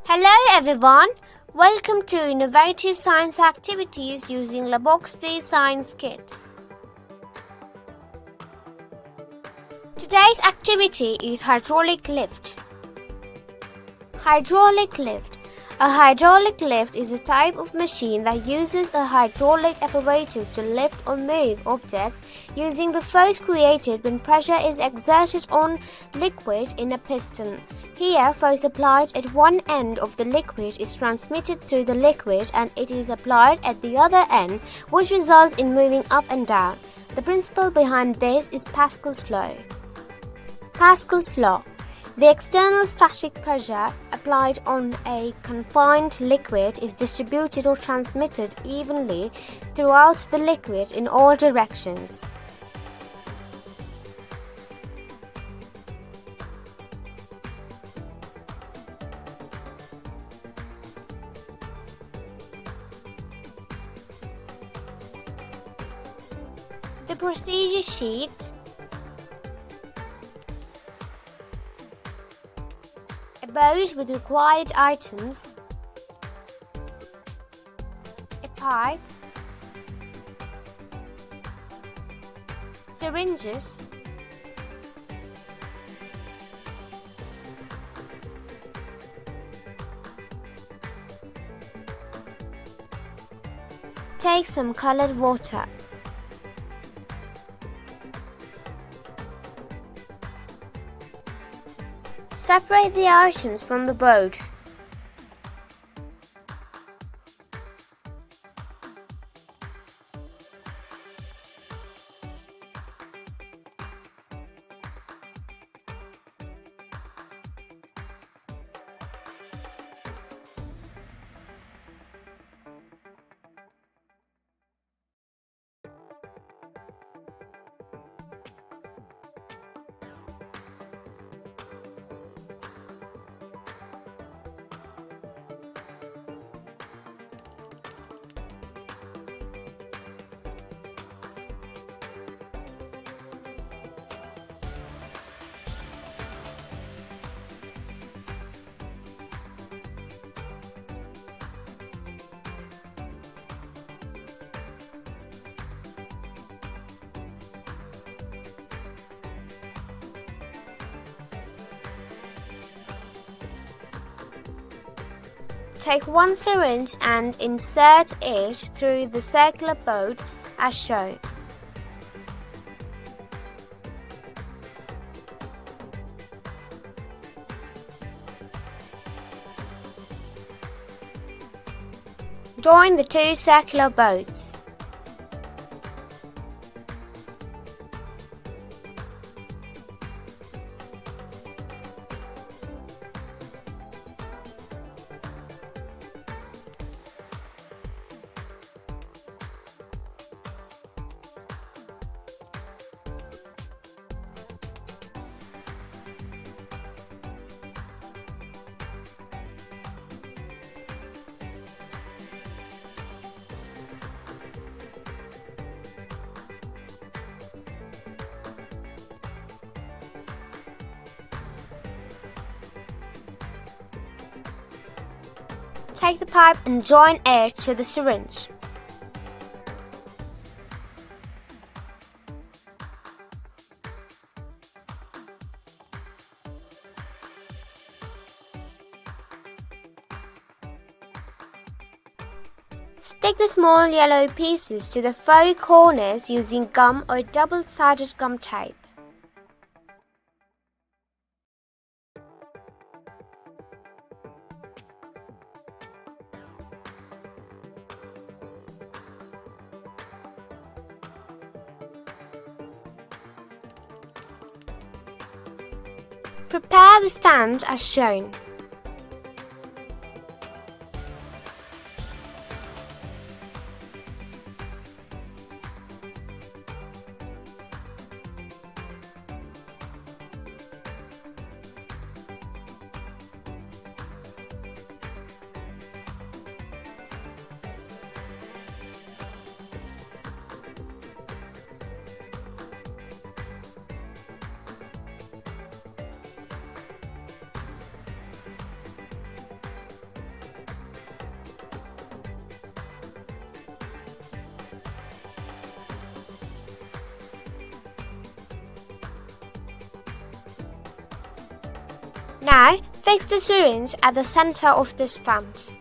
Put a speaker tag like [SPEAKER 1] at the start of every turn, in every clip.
[SPEAKER 1] Hello everyone, welcome to Innovative Science Activities using LABOXD Science Kits. Today's activity is hydraulic lift. Hydraulic lift. A hydraulic lift is a type of machine that uses the hydraulic apparatus to lift or move objects using the force created when pressure is exerted on liquid in a piston. Here, force applied at one end of the liquid is transmitted through the liquid and it is applied at the other end, which results in moving up and down. The principle behind this is Pascal's law. Pascal's law. The external static pressure applied on a confined liquid is distributed or transmitted evenly throughout the liquid in all directions. The procedure sheet boat with required items, a pipe, syringes, take some colored water. Separate the items from the boat. Take one syringe and insert it through the circular boat as shown. Join the two circular boats. Take the pipe and join it to the syringe. Stick the small yellow pieces to the four corners using gum or double-sided gum tape. Prepare the stand as shown. Now, fix the syringe at the center of the stand.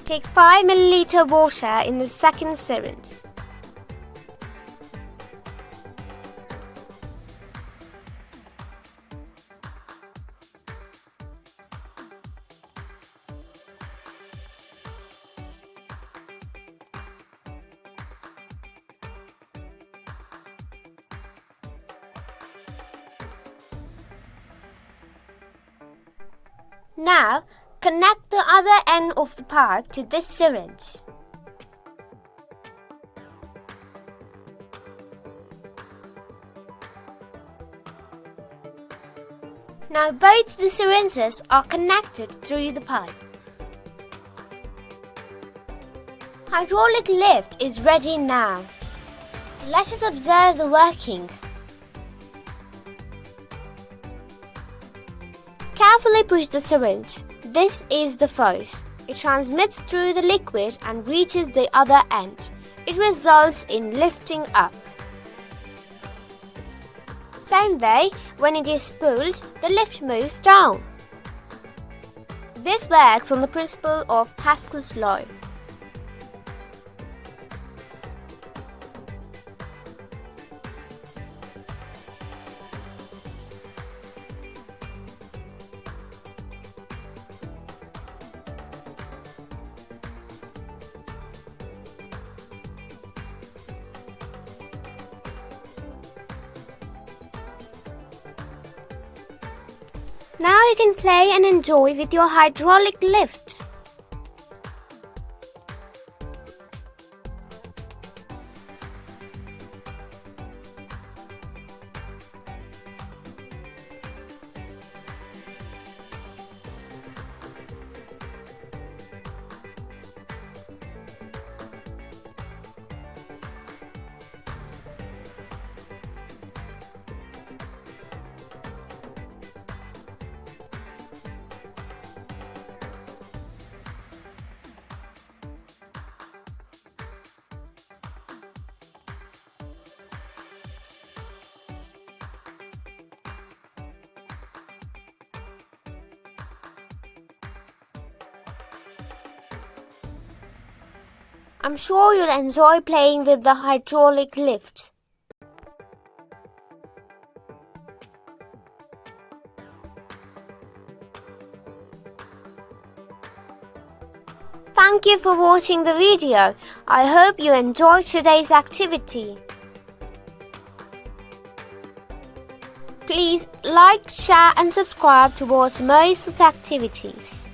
[SPEAKER 1] Take 5 ml water in the second syringe. Now, connect the other end of the pipe to this syringe. Now both the syringes are connected through the pipe. Hydraulic lift is ready now. Let us observe the working. Carefully push the syringe. This is the force. It transmits through the liquid and reaches the other end. It results in lifting up. Same way, when it is pulled, the lift moves down. This works on the principle of Pascal's law. Now you can play and enjoy with your hydraulic lift. I'm sure you'll enjoy playing with the hydraulic lift. Thank you for watching the video. I hope you enjoyed today's activity. Please like, share and subscribe to watch more such activities.